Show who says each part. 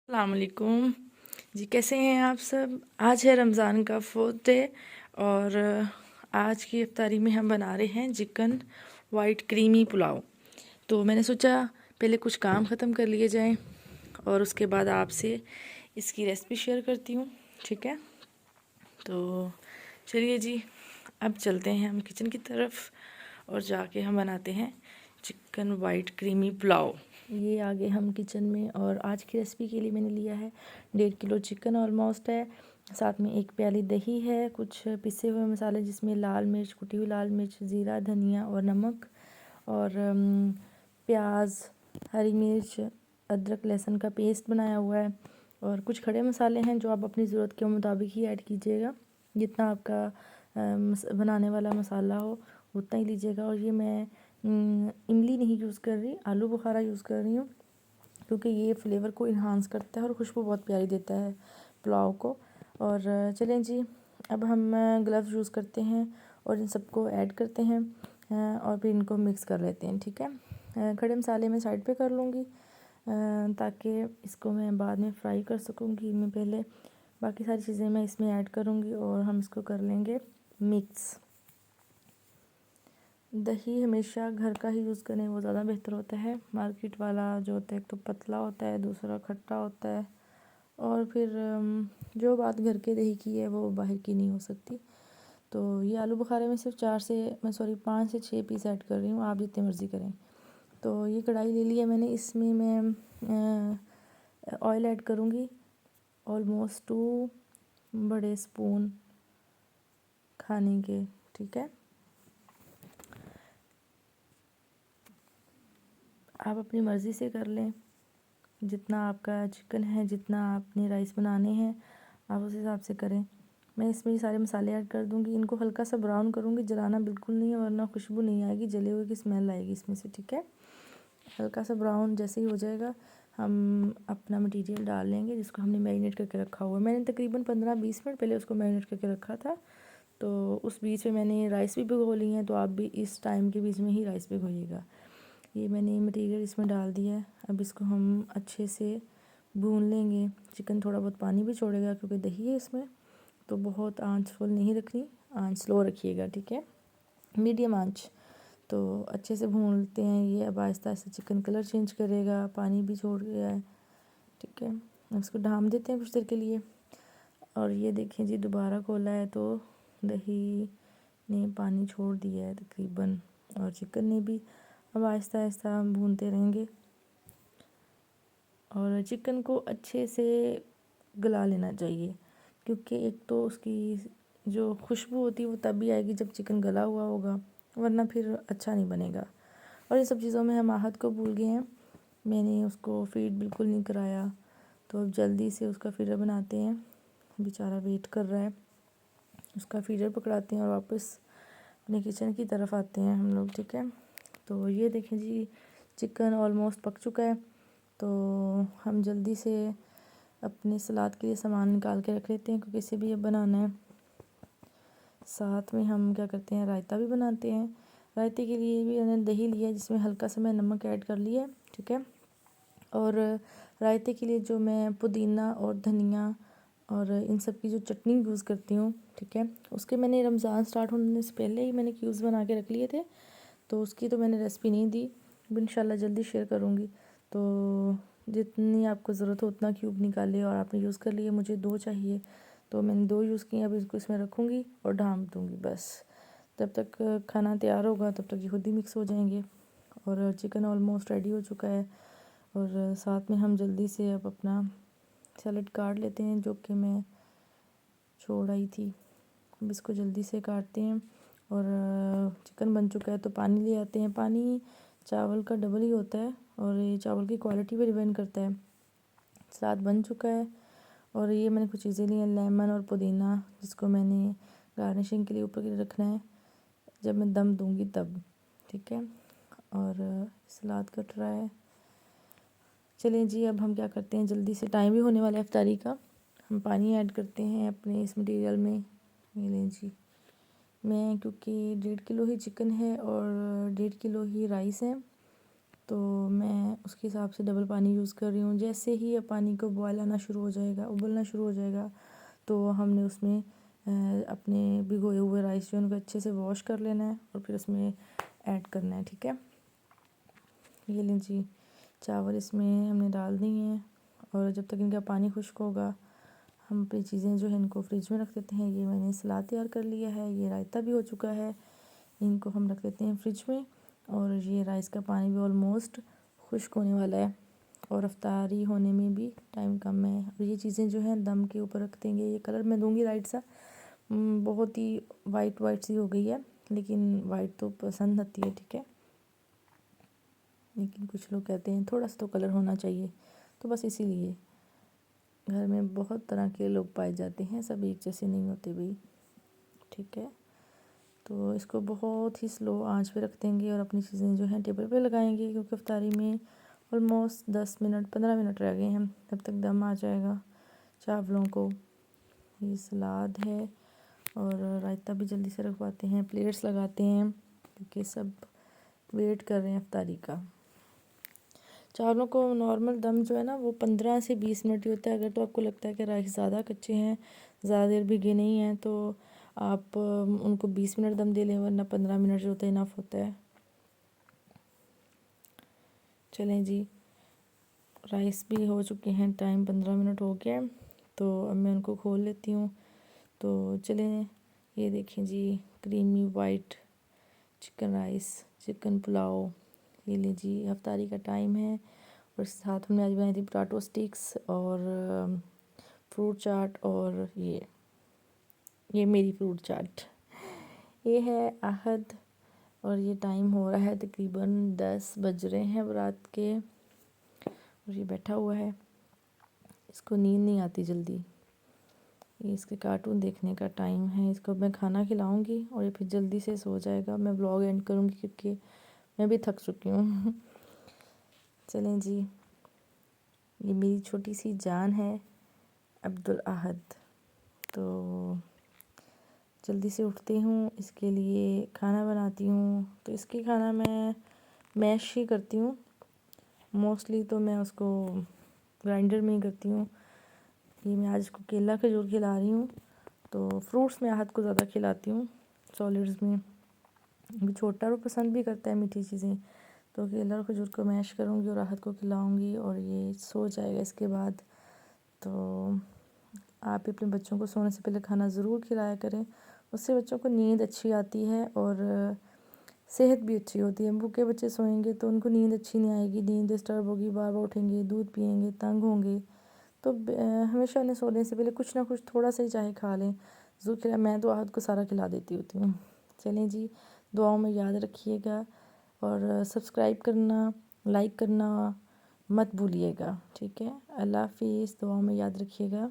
Speaker 1: अस्सलाम वालेकुम जी। कैसे हैं आप सब। आज है रमज़ान का 4th डे और आज की इफ्तारी में हम बना रहे हैं चिकन वाइट क्रीमी पुलाव। तो मैंने सोचा पहले कुछ काम ख़त्म कर लिए जाएं और उसके बाद आपसे इसकी रेसिपी शेयर करती हूँ। ठीक है, तो चलिए जी, अब चलते हैं हम किचन की तरफ और जाके हम बनाते हैं चिकन वाइट क्रीमी पुलाव। ये आ गए हम किचन में और आज की रेसिपी के लिए मैंने लिया है 1.5 किलो चिकन ऑलमोस्ट है, साथ में 1 प्याली दही है, कुछ पिसे हुए मसाले जिसमें लाल मिर्च, कुटी हुई लाल मिर्च, ज़ीरा, धनिया और नमक और प्याज, हरी मिर्च, अदरक लहसुन का पेस्ट बनाया हुआ है और कुछ खड़े मसाले हैं जो आप अपनी ज़रूरत के मुताबिक ही ऐड कीजिएगा। जितना आपका बनाने वाला मसाला हो उतना ही लीजिएगा। और ये मैं इमली नहीं यूज़ कर रही, आलू बुखारा यूज़ कर रही हूँ क्योंकि ये फ्लेवर को इन्हांस करता है और खुशबू बहुत प्यारी देता है पुलाव को। और चलें जी, अब हम ग्लव्स यूज़ करते हैं और इन सबको ऐड करते हैं और फिर इनको मिक्स कर लेते हैं। ठीक है, खड़े मसाले मैं साइड पे कर लूँगी ताकि इसको मैं बाद में फ्राई कर सकूँगी। मैं पहले बाकी सारी चीज़ें मैं इसमें ऐड करूँगी और हम इसको कर लेंगे मिक्स। दही हमेशा घर का ही यूज़ करें, वो ज़्यादा बेहतर होता है। मार्केट वाला जो होता है एक तो पतला होता है, दूसरा खट्टा होता है और फिर जो बात घर के दही की है वो बाहर की नहीं हो सकती। तो ये आलू बुखारे में सिर्फ 5 से 6 पीस ऐड कर रही हूँ, आप जितनी मर्ज़ी करें। तो ये कढ़ाई ले ली है मैंने, इसमें मैं ऑयल ऐड करूँगी ऑलमोस्ट 2 बड़े स्पून खाने के। ठीक है, आप अपनी मर्ज़ी से कर लें, जितना आपका चिकन है, जितना आपने राइस बनाने हैं आप उस हिसाब से करें। मैं इसमें ये सारे मसाले ऐड कर दूँगी, इनको हल्का सा ब्राउन करूँगी, जलाना बिल्कुल नहीं है वरना खुशबू नहीं आएगी, जले हुए की स्मेल आएगी इसमें से। ठीक है, हल्का सा ब्राउन जैसे ही हो जाएगा हम अपना मटेरियल डाल लेंगे जिसको हमने मैरिनेट करके रखा हुआ है। मैंने तकरीबन 15-20 मिनट पहले उसको मैरिनेट करके रखा था, तो उस बीच में मैंने राइस भी भिगो ली हैं, तो आप भी इस टाइम के बीच में ही राइस भिगोइएगा। ये मैंने मटेरियल इसमें डाल दिया है, अब इसको हम अच्छे से भून लेंगे। चिकन थोड़ा बहुत पानी भी छोड़ेगा क्योंकि दही है इसमें, तो बहुत आंच फुल नहीं रखनी, आंच स्लो रखिएगा। ठीक है, मीडियम आंच। तो अच्छे से भूनते हैं ये। अब Aahista Aahista chicken colour change करेगा, पानी भी छोड़ गया है। ठीक है, इसको ढाम देते हैं कुछ देर के लिए। और ये देखें जी, दोबारा खोला है तो दही ने पानी छोड़ दिया है तकरीबन, और चिकन ने भी। अब आहिस्ता आहिस्ता हम भूनते रहेंगे और चिकन को अच्छे से गला लेना चाहिए क्योंकि एक तो उसकी जो खुशबू होती है वो तभी आएगी जब चिकन गला हुआ होगा, वरना फिर अच्छा नहीं बनेगा। और इन सब चीज़ों में हम आहत को भूल गए हैं, मैंने उसको फीड बिल्कुल नहीं कराया, तो अब जल्दी से उसका फीडर बनाते हैं। बेचारा वेट कर रहा है, उसका फीडर पकड़ाते हैं और वापस अपने किचन की तरफ आते हैं हम लोग। ठीक है, तो ये देखें जी, चिकन ऑलमोस्ट पक चुका है, तो हम जल्दी से अपने सलाद के लिए सामान निकाल के रख लेते हैं क्योंकि इसे भी अब बनाना है। साथ में हम क्या करते हैं, रायता भी बनाते हैं। रायते के लिए भी मैंने दही लिया है जिसमें हल्का सा मैं नमक ऐड कर लिया है। ठीक है, और रायते के लिए जो मैं पुदीना और धनिया और इन सब की जो चटनी यूज़ करती हूँ, ठीक है, उसके मैंने रमज़ान स्टार्ट होने से पहले ही मैंने क्यूब्स बना के रख लिए थे, तो उसकी तो मैंने रेसिपी नहीं दी, इंशाल्लाह जल्दी शेयर करूँगी। तो जितनी आपको ज़रूरत हो उतना क्यूब निकालिए और आपने यूज़ कर लिए। मुझे 2 चाहिए तो मैंने 2 यूज़ किए। अब इसको इसमें रखूँगी और ढाँप दूँगी बस। जब तक खाना तैयार होगा तब तक ये खुद ही मिक्स हो जाएंगे। और चिकन ऑलमोस्ट रेडी हो चुका है और साथ में हम जल्दी से अब अपना सैलेड काट लेते हैं जो कि मैं छोड़ आई थी। अब इसको जल्दी से काटते हैं और चिकन बन चुका है तो पानी ले आते हैं। पानी चावल का डबल ही होता है और ये चावल की क्वालिटी पे डिपेंड करता है। सलाद बन चुका है और ये मैंने कुछ चीज़ें ली हैं, लेमन और पुदीना, जिसको मैंने गार्निशिंग के लिए ऊपर के लिए रखना है जब मैं दम दूँगी तब। ठीक है, और सलाद कट रहा है। चलें जी, अब हम क्या करते हैं, जल्दी से टाइम भी होने वाला है इफ्तारी का। हम पानी ऐड करते हैं अपने इस मटेरियल में। ये लें जी, मैं क्योंकि 1.5 किलो ही चिकन है और 1.5 किलो ही राइस है, तो मैं उसके हिसाब से डबल पानी यूज़ कर रही हूँ। जैसे ही ये पानी को बॉयल आना शुरू हो जाएगा, उबलना शुरू हो जाएगा, तो हमने उसमें अपने भिगोए हुए राइस जो उनको अच्छे से वॉश कर लेना है और फिर उसमें ऐड करना है। ठीक है, ये लें जी, चावल इसमें हमने डाल दिए हैं और जब तक इनका पानी खुश्क होगा हम अपनी चीज़ें जो है इनको फ्रिज में रख देते हैं। ये मैंने सलाद तैयार कर लिया है, ये रायता भी हो चुका है, इनको हम रख देते हैं फ्रिज में। और ये राइस का पानी भी ऑलमोस्ट खुश्क होने वाला है और अफ्तारी होने में भी टाइम कम है। और ये चीज़ें जो हैं दम के ऊपर रख देंगे। ये कलर मैं दूंगी लाइट सा, बहुत ही वाइट वाइट सी हो गई है, लेकिन वाइट तो पसंद आती है। ठीक है, लेकिन कुछ लोग कहते हैं थोड़ा सा तो कलर होना चाहिए, तो बस इसीलिए घर में बहुत तरह के लोग पाए जाते हैं, सब एक जैसे नहीं होते भाई। ठीक है, तो इसको बहुत ही स्लो आंच पे रख देंगे और अपनी चीज़ें जो हैं टेबल पे लगाएंगे, क्योंकि अफ्तारी में ऑलमोस्ट 10 मिनट 15 मिनट रह गए हैं, तब तक दम आ जाएगा चावलों को। ये सलाद है और रायता भी जल्दी से रखवाते हैं, प्लेट्स लगाते हैं, क्योंकि सब वेट कर रहे हैं अफ्तारी का। चावलों को नॉर्मल दम जो है ना वो 15 से 20 मिनट ही होता है। अगर तो आपको लगता है कि राइस ज़्यादा कच्चे हैं, ज़्यादा देर भीगे नहीं हैं, तो आप उनको 20 मिनट दम दे लें, वरना 15 मिनट जो होता है इनफ होता है। चलें जी, राइस भी हो चुके हैं, टाइम 15 मिनट हो गया, तो अब मैं उनको खोल लेती हूँ। तो चलें, ये देखें जी, creamy white chicken rice, chicken pulao, ये ले जी, अफ्तारी का टाइम है। और साथ हमने आज बनाई थी पोटैटो स्टिक्स और फ्रूट चाट, और ये मेरी फ्रूट चाट। ये है आहद और ये टाइम हो रहा है तकरीबन 10 बज रहे हैं रात के, और ये बैठा हुआ है, इसको नींद नहीं आती जल्दी, ये इसके कार्टून देखने का टाइम है। इसको मैं खाना खिलाऊंगी और ये फिर जल्दी से सो जाएगा। मैं ब्लॉग एंड करूंगी क्योंकि मैं भी थक चुकी हूँ। चलें जी, ये मेरी छोटी सी जान है अब्दुल आहद। तो जल्दी से उठती हूँ, इसके लिए खाना बनाती हूँ। तो इसकी खाना मैं मैश ही करती हूँ मोस्टली, तो मैं उसको ग्राइंडर में ही करती हूँ। ये मैं आज इसको केला खजूर खिला रही हूँ, तो फ्रूट्स में आहद को ज़्यादा खिलाती हूँ सॉलिड्स में। अभी छोटा वो पसंद भी करता है मीठी चीज़ें, तो केला और खजूर को मैश करूँगी और आहद को खिलाऊँगी और ये सो जाएगा इसके बाद। तो आप भी अपने बच्चों को सोने से पहले खाना ज़रूर खिलाया करें, उससे बच्चों को नींद अच्छी आती है और सेहत भी अच्छी होती है। भूखे बच्चे सोएंगे तो उनको नींद अच्छी नहीं आएगी, नींद डिस्टर्ब होगी, बार बार उठेंगे, दूध पिएंगे, तंग होंगे। तो हमेशा उन्हें सोने से पहले कुछ ना कुछ थोड़ा सा ही चाहे खा लें, ज़रूर खिला। मैं तो आहद को सारा खिला देती होती हूँ। चलें जी, दुआओं में याद रखिएगा और सब्सक्राइब करना, लाइक करना मत भूलिएगा। ठीक है, अल्लाह हाफिज़, दुआओं में याद रखिएगा।